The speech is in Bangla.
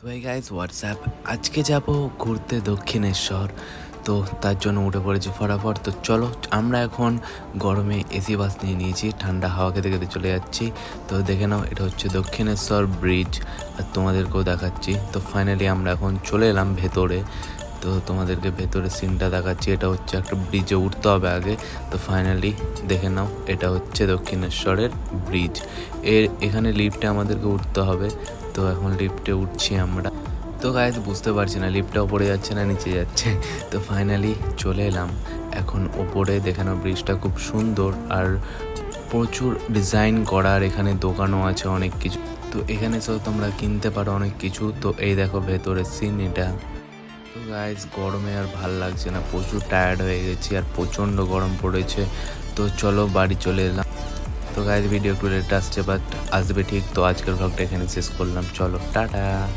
তো এই গাইজ হোয়াটসঅ্যাপ আজকে যাব ঘুরতে দক্ষিণেশ্বর। তো তার জন্য উঠে পড়েছি ফটাফট। তো চলো, আমরা এখন গরমে এসি বাস নিয়ে নিয়েছি, ঠান্ডা হাওয়া খেতে খেতে চলে যাচ্ছি। তো দেখে নাও, এটা হচ্ছে দক্ষিণেশ্বর ব্রিজ, আর তোমাদেরকেও দেখাচ্ছি। তো ফাইনালি আমরা এখন চলে এলাম ভেতরে। তো তোমাদেরকে ভেতরের সিনটা দেখাচ্ছি। এটা হচ্ছে একটা ব্রিজে উঠতে হবে আগে। তো ফাইনালি দেখে নাও, এটা হচ্ছে দক্ষিণেশ্বরের ব্রিজ। এখানে লিফটে আমাদেরকে উঠতে হবে। তো এখন লিফটে উঠছি আমরা। তো গাইজ বুঝতে পারছি না লিফটটা ওপরে যাচ্ছে না নিচে যাচ্ছে। তো ফাইনালি চলে এলাম এখন ওপরে। দেখে নাও, ব্রিজটা খুব সুন্দর আর প্রচুর ডিজাইন করা, আর এখানে দোকানও আছে অনেক কিছু। তো এখানে সব তোমরা কিনতে পারো অনেক কিছু। তো এই দেখো ভেতরের সিন এটা। তো গাইজ গরমে আর ভাল লাগছে না, প্রচুর টায়ার্ড হয়ে গেছি আর প্রচণ্ড গরম পড়েছে। তো চলো বাড়ি চলে এলাম। তো গাইজ ভিডিও একটু লেট আসছে, বাট আসবে ঠিক। তো আজকের ব্লগটা এখানে শেষ করলাম, চলো টাটা।